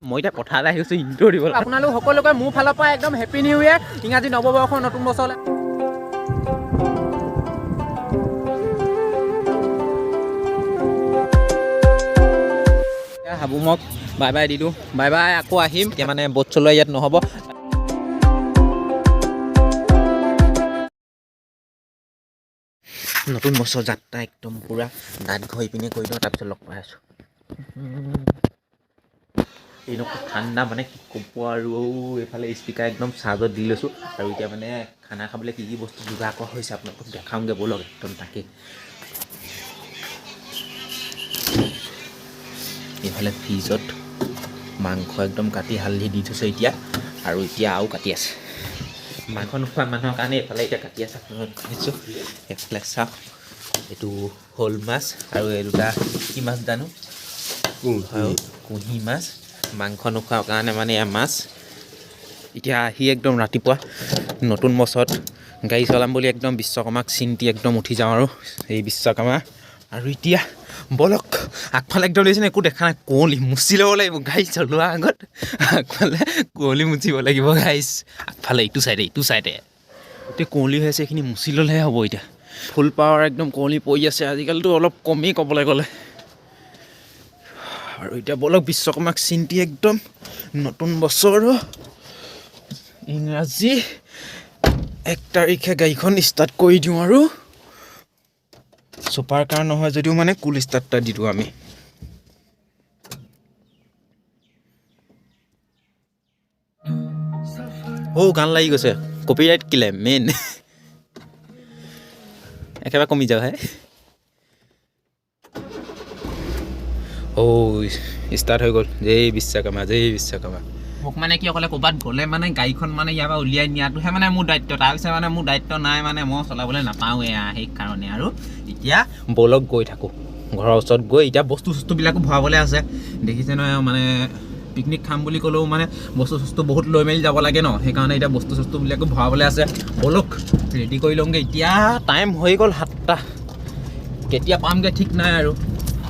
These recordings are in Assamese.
মই এতিয়া পথাৰলৈ আহিছোঁ ইণ্ট্ৰ' দিবলৈ। আপোনালোক সকলোকে মোৰ ফালৰ পৰা একদম হেপী নিউ ইয়েৰ, ইংৰাজী নৱবৰ্ষৰ নতুন বছৰলৈ। হাবুঙক বাই বাই দি দিওঁ, বাই বাই, আকৌ আহিম। এতিয়া মানে বট চলোৱা ইয়াত নহ'ব। নতুন বছৰ যাত্ৰা একদম পূৰা দাঁত ঘঁহি পিনে কৰি দিওঁ, তাৰপিছত লগ পাই আছোঁ। এনেকুৱা ঠাণ্ডা মানে কি ক'ব আৰু। এইফালে স্পীকাৰ একদম চাৰ্জত দি লৈছোঁ আৰু এতিয়া মানে খানা খাবলৈ কি বস্তু যোগাৰ কৰা হৈছে আপোনালোকক দেখাওঁগৈ ব'লক। একদম তাকেই এইফালে ফ্ৰিজত মাংস একদম কাটি হালধি দি থৈছে এতিয়া, আৰু এতিয়া আৰু কাটি আছে। মাংস নোখোৱা মানুহৰ কাৰণে এইফালে এতিয়া কাটি আছে। আপোনালোকক দেখিছোঁ এইফালে চাওক, এইটো শ'ল মাছ আৰু এই দুটা কি মাছ জানো, কুঁহি মাছ। মাংস নোখোৱাৰ কাৰণে মানে এয়া মাছ। এতিয়া আহি একদম ৰাতিপুৱা নতুন বছৰত গাড়ী চলাম বুলি একদম বিশ্বকৰ্মাক চিন্তি একদম উঠি যাওঁ আৰু এই বিশ্বকৰ্মা। আৰু এতিয়া বলক আগফালে একদম দেখিছেনে, একো দেখা নাই, কুঁৱলী মুচি ল'ব লাগিব গাড়ী চলোৱাৰ আগত। আগফালে কুঁৱলী মুচিব লাগিব গাইছ, আগফালে এইটো চাইডে গোটেই কুঁৱলী হৈ আছে, এইখিনি মুচি ল'লেহে হ'ব। এতিয়া ফুল পাৱাৰ একদম কুঁৱলী পৰি আছে, আজিকালিতো অলপ কমেই ক'বলৈ গ'লে। আৰু এতিয়া বলক বিশ্বকৰ্মাক চিন্তি একদম নতুন বছৰ ইংৰাজী 1 তাৰিখে গাড়ীখন ষ্টাৰ্ট কৰি দিওঁ। আৰু ছুপাৰ কাৰ নহয় যদিও মানে কুল ষ্টাৰ্ট এটা দি দিওঁ আমি। গান লাগি গৈছে, কপিৰাইট ক্লেইম মেইন। একেবাৰে কমি যাওঁ হে। ষ্টাৰ্ট হৈ গ'ল। জয় বিশ্বকৰ্মা, জয় বিশ্বকৰ্মা। মোক মানে কি অকলে ক'ৰবাত গ'লে মানে গাড়ীখন মানে ইয়াৰ পৰা উলিয়াই নিয়াটোহে মানে মোৰ দায়িত্ব। তাৰপিছত মানে মোৰ দায়িত্ব নাই, মানে মই চলাবলৈ নাপাওঁৱে সেইকাৰণে। আৰু এতিয়া বলক গৈ থাকোঁ ঘৰৰ ওচৰত গৈ। এতিয়া বস্তুবিলাকো ভৰাবলৈ আছে, দেখিছে নহয়। মানে পিকনিক খাম বুলি ক'লেও মানে বস্তু বহুত লৈ মেলি যাব লাগে ন, সেইকাৰণে এতিয়া বস্তুবিলাকো ভৰাবলৈ আছে। বলক ৰেডি কৰি লওঁগৈ। এতিয়া টাইম হৈ গ'ল 7টা, কেতিয়া পামগৈ ঠিক নাই। আৰু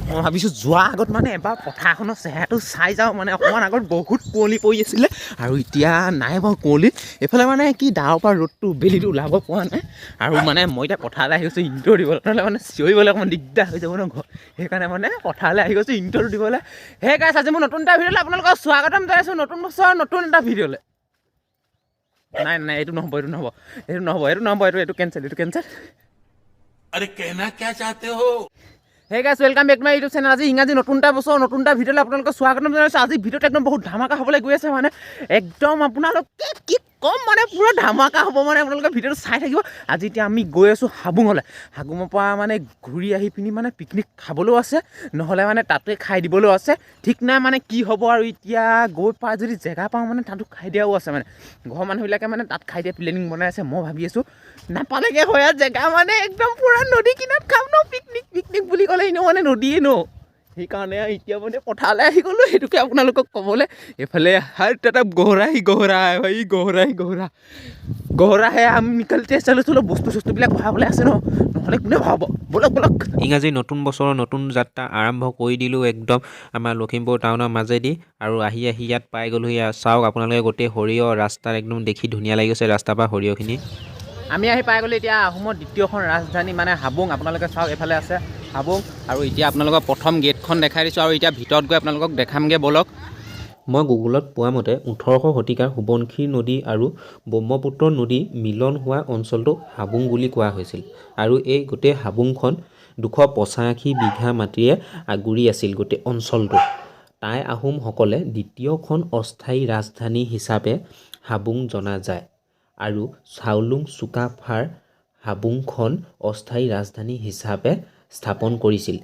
মই ভাবিছোঁ যোৱাৰ আগত মানে এবাৰ পথাৰখনৰ চেহেৰাটো চাই যাওঁ। মানে অকণমান আগত বহুত কুঁৱলী পৰি আছিলে আৰু এতিয়া নাই বাৰু কুঁৱলী। এইফালে মানে কি ডাৱৰ পৰা ৰ'দটো বেলিটো ওলাব পৰা নাই। আৰু মানে মই এতিয়া পথাৰলৈ আহি গৈছোঁ ইণ্ট্ৰ' দিবলৈ, নহ'লে মানে চিঞৰিবলৈ অকণমান দিগদাৰ হৈ যাব ন ঘৰ। সেইকাৰণে মানে পথাৰলৈ আহি গৈছোঁ ইণ্ট্ৰ'টো দিবলৈ। সেই গাইছ, আজি মোৰ নতুন এটা ভিডিঅ'লৈ আপোনালোকক স্বাগতম জনাইছোঁ। নতুন বছৰৰ নতুন এটা ভিডিঅ'লৈ। নাই এইটো নহ'ব, এইটো কেঞ্চেল। अरे कहना क्या चाहते हो? Hey guys, welcome back to my YouTube channel. আজি ইংৰাজী নতুন এটা বছৰ নতুন এটা ভিডিঅ'লৈ আপোনালোকক স্বাগতম জনাইছোঁ। আজি ভিডিঅ'টো একদম বহুত ধামাকা হ'বলৈ গৈ আছে, মানে একদম আপোনালোকে কি ক'ম, মানে পুৰা ধামাকা হ'ব। মানে আপোনালোকে ভিডিঅ'টো চাই থাকিব। আজি এতিয়া আমি গৈ আছোঁ হাবুঙলৈ। হাবুঙৰ পৰা মানে ঘূৰি আহি পিনি মানে পিকনিক খাবলৈও আছে, নহ'লে মানে তাতে খাই দিবলৈও আছে। ঠিক নাই মানে কি হ'ব। আৰু এতিয়া গৈ পাই যদি জেগা পাওঁ মানে তাতো খাই দিয়াও আছে। মানে ঘৰৰ মানুহবিলাকে মানে তাত খাই দিয়া প্লেনিং বনাই আছে। মই ভাবি আছোঁ নাপালেগৈ হয় আৰু জেগা, মানে একদম পুৰা নদী কিনাৰত খাম ন। পিকনিক বুলি ক'লে এনেও মানে নদীয়ে ন, সেইকাৰণে এতিয়া মানে পথাৰলৈ আহি গ'লোঁ। সেইটোকে আপোনালোকক ক'বলৈ। এইফালে হৰ तरफ গহৰা হে আমি নিকলতে চলো। বস্তুবিলাক ভৰাবলৈ আছে ন, নহ'লে কোনে ভৰাব। বলক ইংৰাজী নতুন বছৰৰ নতুন যাত্ৰা আৰম্ভ কৰি দিলোঁ একদম আমাৰ লখিমপুৰ টাউনৰ মাজেদি। আৰু আহি ইয়াত পাই গ'লোহি। চাওক আপোনালোকে গোটেই সৰিয়হ ৰাস্তাত একদম দেখি ধুনীয়া লাগি গৈছে, ৰাস্তাৰ পৰা সৰিয়হখিনি। আমি আহি পাই গ'লোঁ এতিয়া অসমৰ দ্বিতীয়খন ৰাজধানী মানে হাবুং। আপোনালোকে চাওক এইফালে আছে হাবুং। আৰু এতিয়া আপোনালোকক প্ৰথম গেটখন দেখাই দিছোঁ, আৰু এতিয়া ভিতৰত গৈ আপোনালোকক দেখামগৈ বলক। মই গুগলত পোৱা মতে 18শ শতিকাৰ সোৱণশিৰি নদী আৰু ব্ৰহ্মপুত্ৰ নদী মিলন হোৱা অঞ্চলটো হাবুং বুলি কোৱা হৈছিল। আৰু এই গোটেই হাবুংখন 285 বিঘা মাটিৰে আগুৰি আছিল গোটেই অঞ্চলটো। টাই আহোমসকলে দ্বিতীয়খন অস্থায়ী ৰাজধানী হিচাপে হাবুং জনা যায়। আৰু চাওলুং চুকাফাৰ হাবুংখন অস্থায়ী ৰাজধানী হিচাপে স্থাপন কৰিছিল।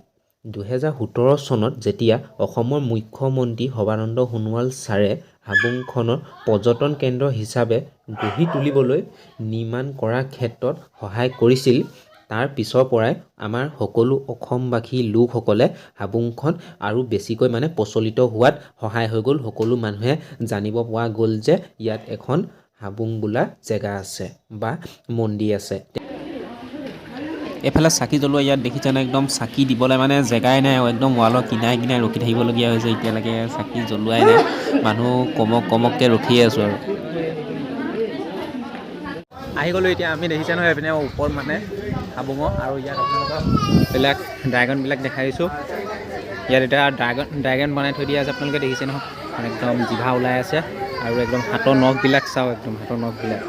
2017 চনত যেতিয়া অসমৰ মুখ্যমন্ত্ৰী সৰ্বানন্দ সোণোৱাল ছাৰে হাবুংখনৰ পৰ্যটন কেন্দ্ৰ হিচাপে গঢ়ি তুলিবলৈ নিৰ্মাণ কৰাৰ ক্ষেত্ৰত সহায় কৰিছিল, তাৰ পিছৰ পৰাই আমাৰ সকলো অসমবাসী লোকসকলে হাবুংখন আৰু বেছিকৈ মানে প্ৰচলিত হোৱাত সহায় হৈ গ'ল। সকলো মানুহে জানিব পৰা গ'ল যে ইয়াত এখন হাবুং বোলা জেগা আছে বা মন্দিৰ আছে। এইফালে চাকি জ্বলোৱা ইয়াত দেখিছেনে একদম চাকি দিবলৈ মানে জেগাই নাই আৰু একদম ৱালৰ কিনাৰে কিনাৰে ৰখি থাকিবলগীয়া হৈছে এতিয়ালৈকে চাকি জ্বলোৱাই নাই মানুহ কমককৈ ৰখিয়ে আছোঁ আৰু আহি গ'লোঁ এতিয়া আমি দেখিছে নহয় এইপিনে ওপৰত মানে হাবুঙৰ আৰু ইয়াত আপোনালোকক এইবিলাক ড্ৰাগনবিলাক দেখাই দিছোঁ ইয়াত এতিয়া ড্ৰাগন বনাই থৈ দিয়া আছে আপোনালোকে দেখিছে নহয় একদম জিভা ওলাই আছে আৰু একদম হাতৰ নখবিলাক চাওঁ একদম হাতৰ নখবিলাক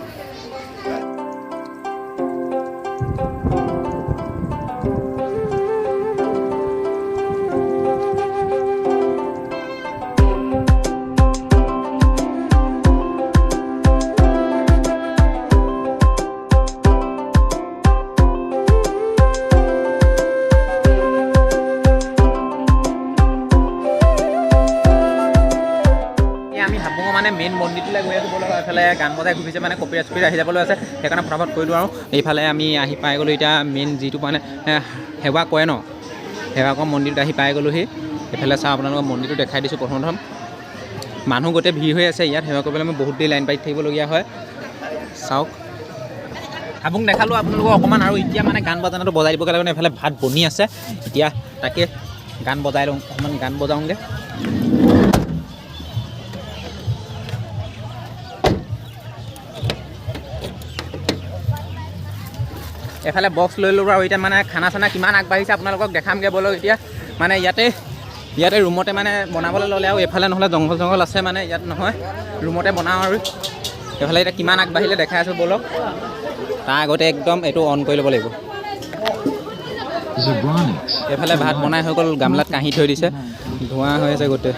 মানে মেইন মন্দিৰটোলৈ গৈ আছোঁ ব'লক এইফালে গান বজাই ঘূৰিছে মানে কপিৰাইট আহি যাবলৈ আছে সেইকাৰণে ফটাফট কৰি দিওঁ আৰু এইফালে আমি আহি পাই গ'লোঁ এতিয়া মেইন যিটো মানে সেৱা কৰে ন সেৱা কৰা মন্দিৰত আহি পাই গ'লোহি এইফালে চাওঁ আপোনালোকৰ মন্দিৰটো দেখাই দিছোঁ প্ৰথম মানুহ গোটেই ভিৰ হৈ আছে ইয়াত সেৱা কৰিবলৈ আমি বহুত দেৰি লাইন পাতি থাকিবলগীয়া হয় চাওক হাবুং দেখালোঁ আপোনালোকক অকণমান আৰু এতিয়া মানে গান বজানাটো বজাই দিবগৈ লাগে এইফালে ভাত বনি আছে এতিয়া তাকে গান বজাই লওঁ অকণমান গান বজাওঁগৈ এফালে বক্স লৈ ল'লোঁ আৰু এতিয়া মানে খানা চানা কিমান আগবাঢ়িছে আপোনালোকক দেখামগৈ ব'লক এতিয়া মানে ইয়াতে ৰুমতে মানে বনাবলৈ ল'লে আৰু এইফালে নহ'লে জংঘল আছে মানে ইয়াত নহয় ৰুমতে বনাওঁ আৰু এইফালে এতিয়া কিমান আগবাঢ়িলে দেখাই আছোঁ ব'লক তাৰ আগতে একদম এইটো অন কৰি ল'ব লাগিব এইফালে ভাত বনাই হৈ গ'ল গামলাত কাঁহি থৈ দিছে ধোঁৱা হৈ আছে গোটেই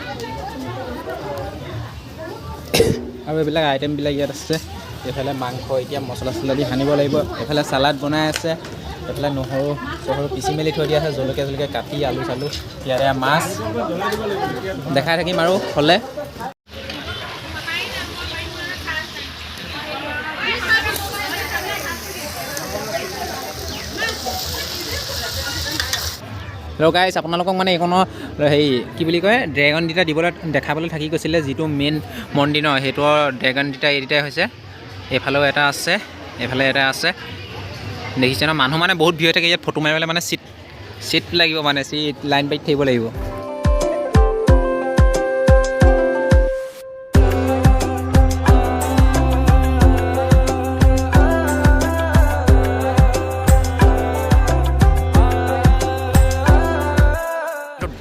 আৰু এইবিলাক আইটেমবিলাক ইয়াত আছে এইফালে মাংস এতিয়া মছলা চছলা দি সানিব লাগিব এইফালে চালাড বনাই আছে এইফালে নহৰু পিচি মেলি থৈ দিয়া আছে জলকীয়া কাটি আলু চালু ইয়াতে মাছ দেখাই থাকিম আৰু হ'লে হেল্ল' গাইছ আপোনালোকক মানে এইখনৰ হেৰি কি বুলি কয় ড্ৰেগন দুটা দিবলৈ দেখাবলৈ থাকি গৈছিলে যিটো মেইন মন্দিৰ ন সেইটোৰ ড্ৰেগন দুটা এই দুটাই হৈছে এইফালেও এটা আছে এইফালে এটা আছে দেখিছে ন মানুহ মানে বহুত ভিৰ হৈ থাকে ইয়াত ফটো মাৰিবলৈ মানে চিট লাগিব মানে চিট লাইন পাতি থাকিব লাগিব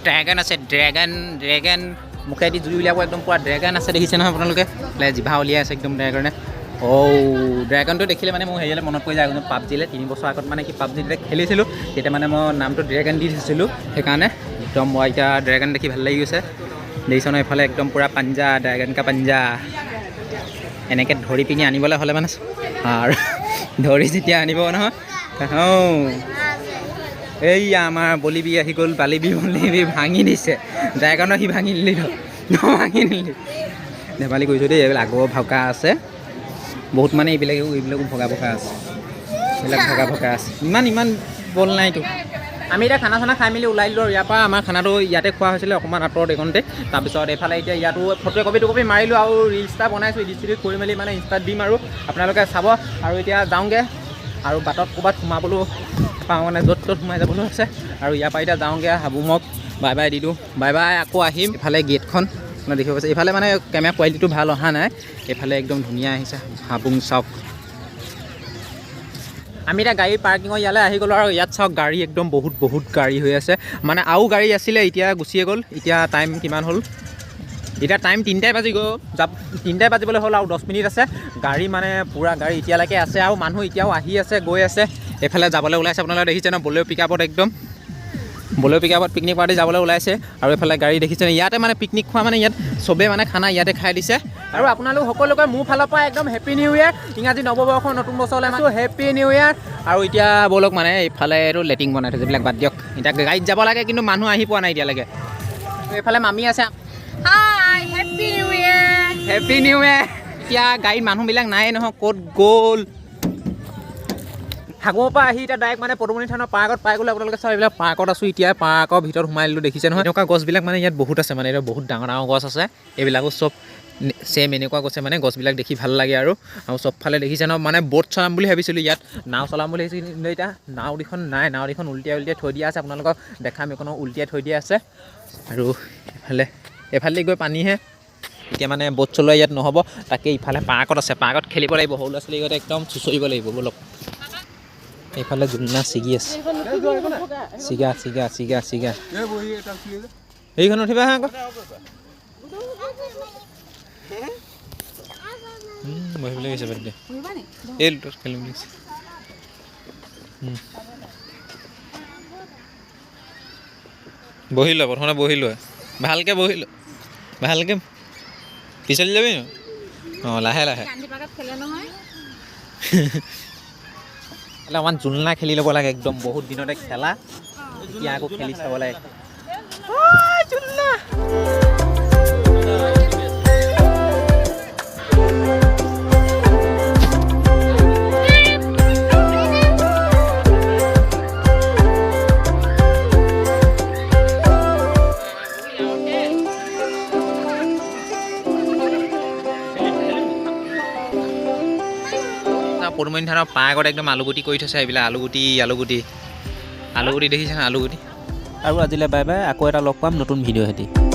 ড্ৰেগন আছে ড্ৰেগন মুখেদি জুই উলিয়াব একদম পুৰা ড্ৰেগন আছে দেখিছে নহয় আপোনালোকে জিভা উলিয়াই আছে একদম ড্ৰেগনে ড্ৰেগনটো দেখিলে মানে মোৰ হেৰিয়ালৈ মনত পৰি যায় পাবজিলৈ 3 বছৰ আগত মানে কি পাবজি যেতিয়া খেলিছিলোঁ তেতিয়া মানে মই নামটো ড্ৰেগন দি থৈছিলোঁ সেইকাৰণে একদম মই এতিয়া ড্ৰেগন দেখি ভাল লাগি গৈছে দেখিছ নহয় এইফালে একদম পূৰা পাঞ্জা ড্ৰেগন কা পাঞ্জা এনেকৈ ধৰি পিনি আনিবলৈ হ'লে মানে আৰু ধৰি যেতিয়া আনিব নহয় এইয়া আমাৰ বলিবি আহি গ'ল বলিবি ভাঙি দিছে ড্ৰেগনৰ সি ভাঙি দিলি ভাঙি দিলি ধেমালি কৰিছোঁ দেই এইবিলাক আগৰ ভকা আছে বহুত মানে এইবিলাকো ভগা আছে এইবিলাক ভগা আছে ইমান বল নাইতো আমি এতিয়া খানা চানা খাই মেলি ওলাই দিলোঁ আৰু ইয়াৰ পৰা আমাৰ খানাটো ইয়াতে খোৱা হৈছিলে অকণমান আঁতৰত এইখনতে তাৰপিছত এইফালে এতিয়া ইয়াতো ফটো কপি মাৰিলোঁ আৰু ৰিলছ এটা বনাইছোঁ এডিট কৰি মেলি মানে ইনষ্টাত দিম আৰু আপোনালোকে চাব আৰু এতিয়া যাওঁগৈ আৰু বাটত ক'ৰবাত সোমাবলৈও পাওঁ মানে য'ত সোমাই যাবলৈ আছে আৰু ইয়াৰ পৰা এতিয়া যাওঁগৈ হাবুঙক বাই বাই দি দিওঁ বাই বাই আকৌ আহিম ইফালে গেটখন মানে দেখিব পাইছে এইফালে মানে কেমেৰা কোৱালিটিটো ভাল অহা নাই এইফালে একদম ধুনীয়া আহিছে হাবুং চাওক আমি এতিয়া গাড়ী পাৰ্কিঙৰ ইয়ালৈ আহি গ'লোঁ আৰু ইয়াত চাওক গাড়ী একদম বহুত গাড়ী হৈ আছে মানে আৰু গাড়ী আছিলে এতিয়া গুচিয়ে গ'ল এতিয়া টাইম কিমান হ'ল এতিয়া টাইম 3টাই বাজি গ'ল 3টাই বাজিবলৈ হ'ল আৰু 10 মিনিট আছে গাড়ী মানে পূৰা গাড়ী এতিয়ালৈকে আছে আৰু মানুহ এতিয়াও আহি আছে গৈ আছে এইফালে যাবলৈ ওলাইছে আপোনালোকে দেখিছে ন বলেৰ' পিকআপত একদম বলেৰ' পিকআপত পিকনিক পাৰ্টি যাবলৈ ওলাইছে আৰু এইফালে গাড়ী দেখিছে ইয়াতে মানে পিকনিক খোৱা মানে ইয়াত চবেই মানে খানা ইয়াতে খাই দিছে আৰু আপোনালোক সকলোকে মোৰ ফালৰ পৰা একদম হেপী নিউ ইয়েৰ ইংৰাজী নৱবৰ্ষৰ নতুন বছৰলৈ মাতো হেপী নিউ ইয়েৰ আৰু এতিয়া ব'লক মানে এইফালে এইটো লেটিং বনাই থৈছে এইবিলাক বাদ দিয়ক এতিয়া গাড়ীত যাব লাগে কিন্তু মানুহ আহি পোৱা নাই এতিয়ালৈকে এইফালে মামী আছে হাই হেপী নিউ ইয়েৰ এতিয়া গাড়ীত মানুহবিলাক নাই নহয় ক'ত গ'ল হাগুঙৰ পৰা আহি এতিয়া ডাইৰেক্ট মানে পদুমণি থানৰ পাৰ্কত পাই গ'লে আপোনালোকে চাওক এইবিলাক পাৰ্কত আছোঁ এতিয়া পাৰ্কৰ ভিতৰত সোমাই দিলোঁ দেখিছে নহয় এনেকুৱা গছবিলাক মানে ইয়াত বহুত আছে মানে এতিয়া বহুত ডাঙৰ গছ আছে এইবিলাকো চব ছেম এনেকুৱা কৈছে মানে গছবিলাক দেখি ভাল লাগে আৰু চবফালে দেখিছে ন মানে ব'ট চলাম বুলি ভাবিছিলোঁ ইয়াত নাও চলাম বুলি ভাবিছিলোঁ কিন্তু এতিয়া নাওকেইখন নাই নাওকেইখন উল্টিয়াই থৈ দিয়া আছে আপোনালোকক দেখাম এইখনো উল্টিয়াই থৈ দিয়া আছে আৰু এফালেদি গৈ পানীহে এতিয়া মানে ব'ট চলোৱা ইয়াত নহ'ব তাকে ইফালে পাৰ্কত আছে পাৰ্কত খেলিব লাগিব সৰু ল'ৰা ছোৱালীগতে একদম চুঁচৰিব লাগিব ব'লক এইফালে জোলনা ছিগি আছে ছিগা ছিগা ছিগা ছিগা সেইখন উঠিবা হা আকৌ বহিবলৈ গৈছে বাদ দিয়া এই খেলিম বুলি কৈছে বহি লোৱা প্ৰথমতে বহি লোৱা ভালকৈ বহি লোৱা ভালকৈ পিছলি যাবি ন অঁ লাহে লাহে অকণমান জোলনা খেলি ল'ব লাগে একদম বহুত দিনতে খেলা এতিয়া আকৌ খেলি চাব লাগে জোলনা পদুমণি থানৰ পাৰ্কত একদম আলুগুটি কৰি থৈছে এইবিলাক আলুগুটি দেখিছেনে আলুগুটি আৰু আজিলৈ বাই বাই আকৌ এটা লগ পাম নতুন ভিডিঅ' হেতি